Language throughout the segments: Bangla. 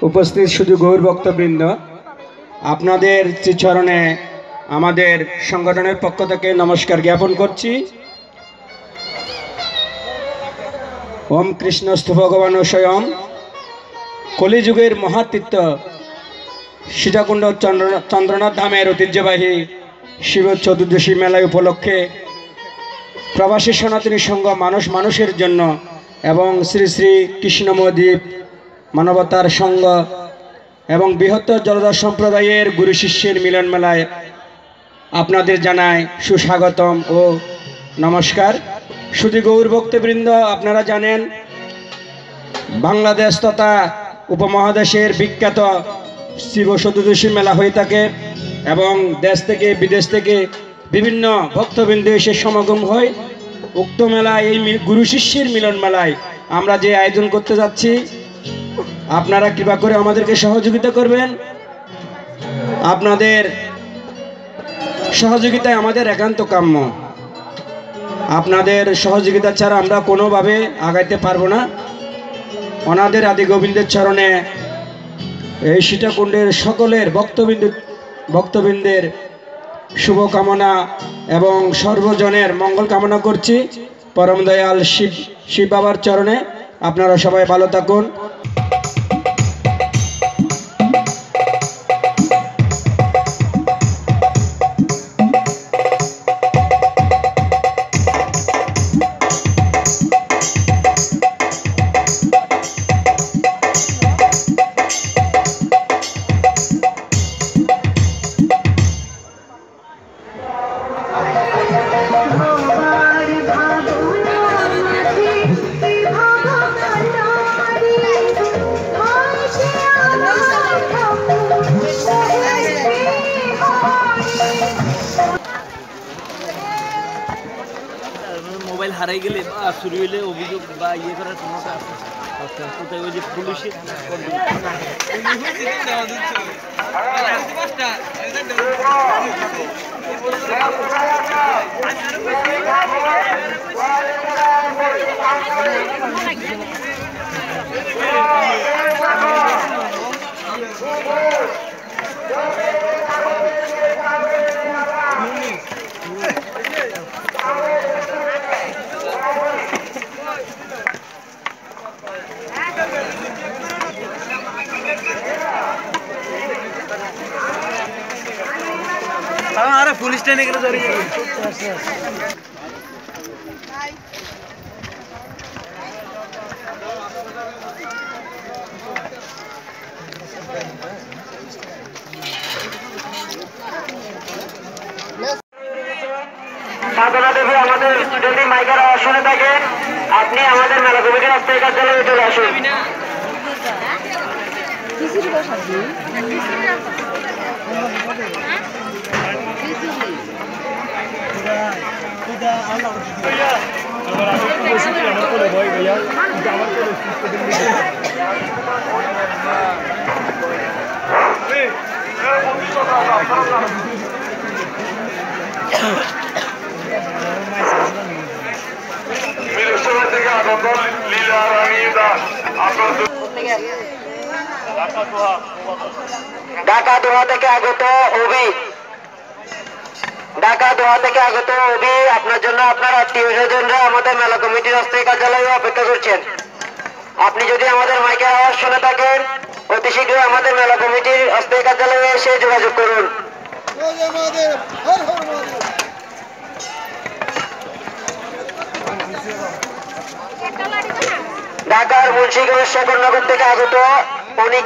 উপস্থিত শুধু গৌর ভক্তবৃন্দ, আপনাদের চরণে আমাদের সংগঠনের পক্ষ থেকে নমস্কার জ্ঞাপন করছি। ওম কৃষ্ণস্থ ভগবান স্বয়ং। কলিযুগের মহাতীর্থ সীতাকুণ্ড চন্দ্রনাথ ধামের ঐতিহ্যবাহী শিব চতুর্দশী মেলা উপলক্ষে প্রবাসী সনাতনী সংঘ মানুষের জন্য এবং শ্রী শ্রী কৃষ্ণমদ্বীপ মানবতার সংঘ এবং বৃহত্তর জলদাস সম্প্রদায়ের গুরু শিষ্যের মিলন মেলায় আপনাদের জানাই সুস্বাগতম ও নমস্কার। শুধু গৌর ভক্তবৃন্দ, আপনারা জানেন বাংলাদেশ তথা উপমহাদেশের বিখ্যাত শিব চতুর্দশী মেলা হয়ে থাকে এবং দেশ থেকে বিদেশ থেকে বিভিন্ন ভক্তবৃন্দ এসে সমাগম হয়। উক্ত মেলায় এই গুরু শিষ্যের মিলন মেলায় আমরা যে আয়োজন করতে যাচ্ছি, আপনারা কৃপা করে আমাদেরকে সহযোগিতা করবেন। আপনাদের সহযোগিতায় আমাদের একান্ত কাম্য। আপনাদের সহযোগিতা ছাড়া আমরা কোনোভাবে আগাইতে পারবো না। ওনাদের আদি গোবিন্দের চরণে এই সীতাকুণ্ডের সকলের ভক্তবৃন্দের শুভকামনা এবং সর্বজনের মঙ্গল কামনা করছি। পরম দয়াল শিব বাবার চরণে আপনারা সবাই ভালো থাকুন। মোবাইল হারাই গেলে বা চুরি হইলে অভিযোগ বা ইয়ে করার ক্ষমতা আছে। কোথায় ওই যে পুলিশের আরে পুলিশ ট্রেনে গেলে ধরে সাধনা দেবী আমাদের যদি মাইকের আওয়াজ শুনে থাকেন, আপনি আমাদের মেলা কমিটির হস্তে কার্যালয়ে চলে আসুন। ঢাকা দোহা থেকে আগত অভি, আপনার জন্য আপনার আত্মীয় স্বজনরা আমাদের মেলা কমিটির অস্থায়ী কার্যালয়ে অপেক্ষা করছেন। আপনি যদি আমাদের মাইকের আওয়াজ শুনে থাকেন, অতি শীঘ্রই আমাদের মেলা কমিটির অস্থায়ী কার্যালয়ে এসে যোগাযোগ করুন। ঢাকার মুন্সিগঞ্জ শকরনগর থেকে আগত অনিক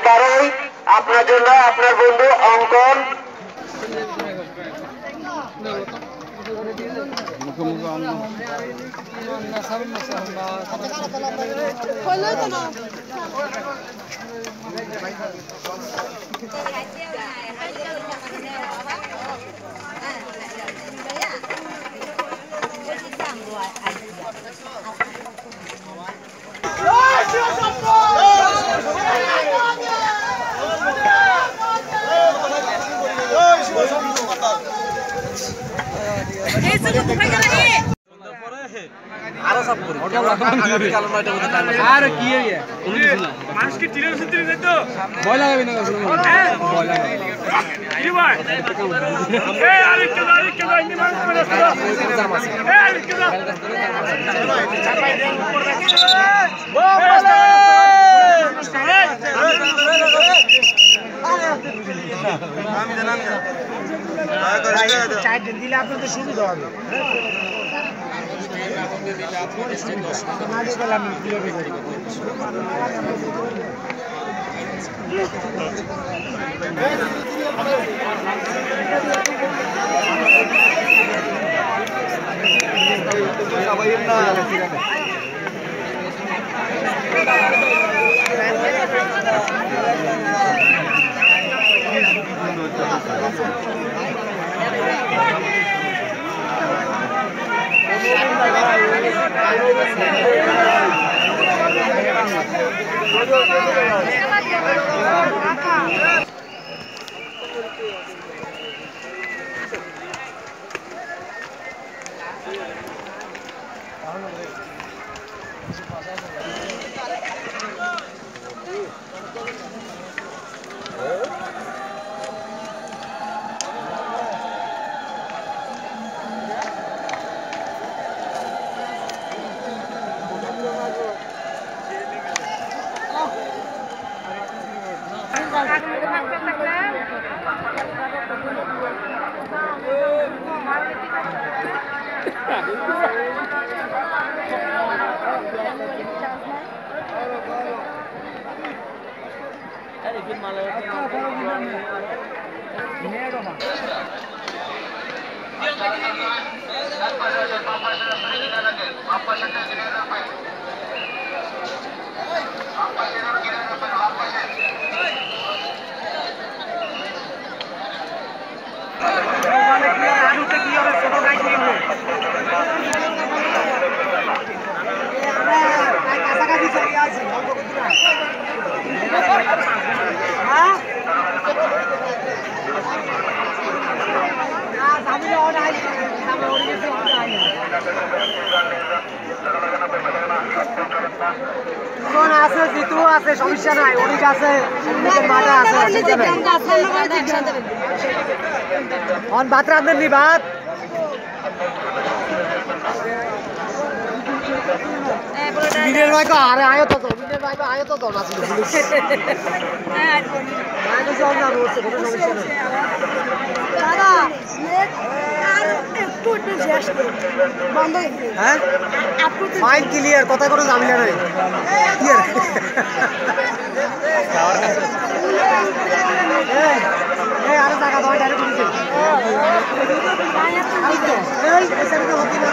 বারুই, আপনার জন্য আপনার বন্ধু অঙ্কন আর কি মানুষ কি টিনের সত্যি তো ভয় লাগাবি না ভয় লাগাবি কি ভাই এই আরেকটু ইনি মানুষ করে এই আরেকটু চাপাই দে উপর রাখি ও আমি জানাম না চাই দিলে আপনাদের সুবিধা হবে আছে জিতু আছে সমস্যা নাই অনেক আছে মাটা আছে অন ভাত রাঁধবেন নি ভাত মিনের ভাই কো আরে আয়ো তো মিনের ভাই কো আয়ো তো দন আছে পুলিশ হ্যাঁ ভাই তো সব না বলছে কোনো সমস্যা নাই দাদা আর একটু শেষ বন্ধ হ্যাঁ মাইক ক্লিয়ার কথা কোনো ঝামেলা নাই ক্লিয়ার এই আরে টাকা দাও ডাইরেক্ট দিছি এই এসব তো হতি না